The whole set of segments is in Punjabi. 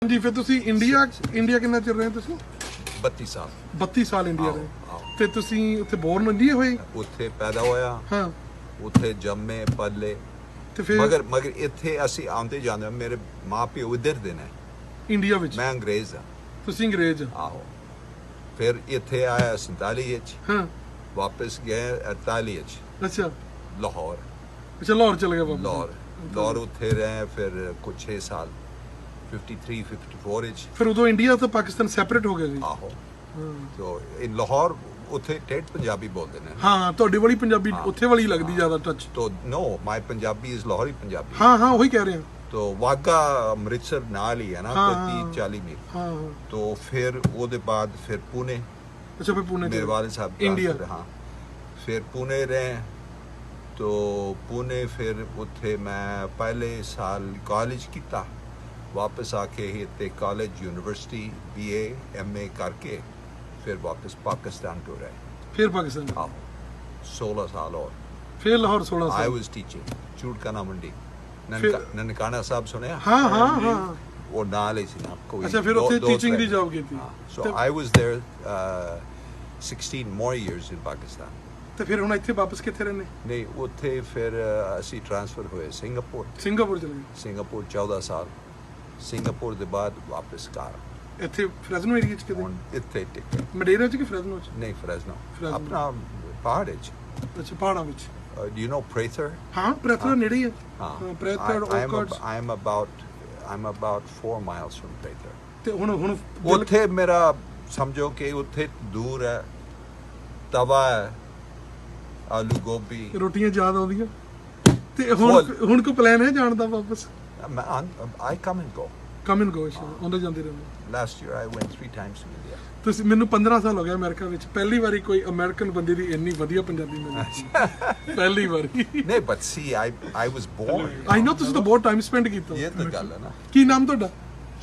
जी फिर ਤੁਸੀਂ ਇੰਡੀਆ ਕਿੰਨਾ ਚਿਰ ਰਹੇ ਤੁਸੀਂ 32 ਸਾਲ 32 ਸਾਲ ਇੰਡੀਆ ਰਹੇ ਤੇ ਤੁਸੀਂ ਉੱਥੇ ਬੋਰਨ ਇੰਡੀਆ ਹੋਏ ਉੱਥੇ ਪੈਦਾ ਹੋਇਆ ਹਾਂ ਉੱਥੇ ਜੰਮੇ ਪਲੇ ਤੇ ਫਿਰ ਮਗਰ ਇੱਥੇ ਅਸੀਂ ਆਉਂਦੇ ਜਾਂਦੇ ਮੇਰੇ ਮਾਪਿਓ ਇੱਧਰ ਦੇ ਨੇ ਇੰਡੀਆ ਵਿੱਚ ਮੈਂ ਅੰਗਰੇਜ਼ ਹਾਂ ਤੁਸੀਂ ਅੰਗਰੇਜ਼ ਆਹੋ ਫਿਰ ਇੱਥੇ ਆਇਆ 47 ਵਿੱਚ ਹਾਂ ਵਾਪਸ ਗਏ 48 ਵਿੱਚ ਅੱਛਾ ਲਾਹੌਰ ਲਾਹੌਰ ਚਲੇ ਗਏ ਵਾਪਸ ਲਾਹੌਰ ਉੱਥੇ ਰਹੇ ਫਿਰ ਕੁਝ 6 ਸਾਲ 53 54 ਵਿੱਚ ਫਿਰ ਉਦੋਂ ਇੰਡੀਆ ਤੇ ਪਾਕਿਸਤਾਨ ਸੈਪਰੇਟ ਹੋ ਗਏ ਸੀ ਆਹੋ ਸੋ ਇਨ ਲਾਹੌਰ ਉੱਥੇ ਠੇਠ ਪੰਜਾਬੀ ਬੋਲਦੇ ਨੇ ਹਾਂ ਤੁਹਾਡੀ ਵਾਲੀ ਪੰਜਾਬੀ ਉੱਥੇ ਵਾਲੀ ਲੱਗਦੀ ਜ਼ਿਆਦਾ ਟੱਚ तो no my Punjabi is Lahori Punjabi हाँ हाँ वही कह रहे हैं तो वाघा अमृतसर नाल ही है ना हाँ, कोई 30-40 मील हाँ तो फिर ਉਹਦੇ ਬਾਅਦ ਫਿਰ पुणे अच्छा फिर पुणे मेरे वाले साहब इंडिया हाँ फिर पुणे रहे तो पुणे फिर ਉੱਥੇ मैं पहले साल कॉलेज ਕੀਤਾ वापस आके ही ते कॉलेज यूनिवर्सिटी BA MA करके फिर वापस पाकिस्तान टू रहे फिर पाकिस्तान आओ 16 साल और फिर लाहौर 16 I साल was teaching चूड़काना मंडी ननकाना साहब सुने हाँ हाँ हाँ वो नाल ही ਸੀ ਨਾ ਕੋਈ अच्छा फिर ਉੱਥੇ ਟੀਚਿੰਗ ਦੀ ਜੌਬ ਕੀਤੀ so I was there 16 more years in Pakistan ਤੇ ਫਿਰ ਹੁਣ ਇੱਥੇ ਵਾਪਸ ਕਿੱਥੇ ਰਹਿੰਦੇ ਨਹੀਂ ਉੱਥੇ ਫਿਰ ਅਸੀਂ ਟ੍ਰਾਂਸਫਰ ਹੋਏ ਸਿੰਗਾਪੁਰ ਸਿੰਗਾਪੁਰ ਚਲੇ ਗਏ ਸਿੰਗਾਪੁਰ 14 ਸਾਲ ਸਿੰਗਾਪੁਰ ਦੇ ਬਾਅਦ ਵਾਪਸ ਘਰ ਇੱਥੇ ਫਰੈਜ਼ਨੋ ਏਰੀਆ ਚ ਕਿਤੇ ਹੁਣ ਇੱਥੇ ਟਿਕੇ ਮਡੇਰਾ ਚ ਕਿ ਫਰੈਜ਼ਨੋ ਚ ਨਹੀਂ ਫਰੈਜ਼ਨੋ ਫਰੈਜ਼ਨੋ। ਆਪਣਾ ਪਹਾੜ ਵਿੱਚ ਅੱਛਾ ਪਹਾੜਾਂ ਵਿੱਚ do you know Prather ਹਾਂ ਪ੍ਰੈਥਰ ਨੇੜੇ ਹੀ ਹੈ ਹਾਂ ਪ੍ਰੈਥਰ ਓਕਰਡਸ I'm about 4 miles from Prather ਤੇ ਹੁਣ ਉੱਥੇ ਮੇਰਾ ਸਮਝੋ ਕਿ ਉੱਥੇ ਦੂਰ ਹੈ ਤਵਾ ਹੈ ਆਲੂ ਗੋਭੀ ਰੋਟੀਆਂ ਜ਼ਿਆਦਾ ਆਉਂਦੀਆਂ ਤੇ ਹੁਣ ਕੋ ਪਲਾਨ ਹੈ ਜਾਣ ਦਾ ਵਾਪਸ I come and go come and go ਆਉਂਦੇ ਜਾਂਦੇ ਰਹਿੰਦੇ last year I went 3 times to India ਤੁਸੀਂ ਮੈਨੂੰ 15 ਸਾਲ ਹੋ ਗਏ ਅਮਰੀਕਾ ਵਿੱਚ ਪਹਿਲੀ ਵਾਰੀ ਕੋਈ ਅਮਰੀਕਨ ਬੰਦੇ ਦੀ ਇੰਨੀ ਵਧੀਆ ਪੰਜਾਬੀ ਮਿਲੀ ਪਹਿਲੀ ਵਾਰੀ ਨਹੀਂ but see I was born ਆਈ ਨੋ ਤੁਸੀਂ ਤਾਂ ਬਹੁਤ ਟਾਈਮ ਸਪੈਂਡ ਕੀਤਾ ਇਹ ਤਾਂ ਗੱਲ ਹੈ ਨਾ ਕੀ ਨਾਮ ਤੁਹਾਡਾ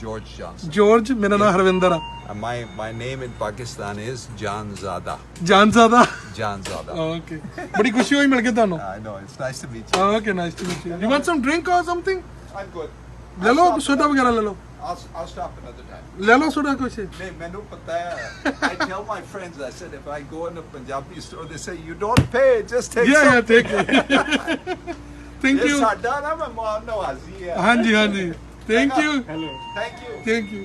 George Johnson ਜੋਰਜ ਮੇਰਾ ਨਾਮ ਹਰਵਿੰਦਰ ਆ my name in Pakistan is Janzada ਜਾਨਜ਼ਾਦਾ Janzada okay ਬੜੀ ਖੁਸ਼ੀ ਹੋਈ ਮਿਲ ਕੇ ਤੁਹਾਨੂੰ I know it's nice to meet you okay nice to meet you you want some drink or something I'm good ਲੈ ਲਓ ਸੋਡਾ ਵਗੈਰਾ ਲੈ ਲਓ I'll stop another time ਲੈ ਲਓ ਸੋਡਾ ਕੁਛ ਨਹੀਂ ਮੈਨੂੰ ਪਤਾ ਹੈ I tell my friends I said if I go in a Punjabi store they say you don't pay just take yeah some take it thank you ਸਾਡਾ ਨਾ ਮਹਿਮਾਨ ਨਵਾਜ਼ੀ ਹੈ ਹਾਂਜੀ ਹਾਂਜੀ thank you Thank you thank you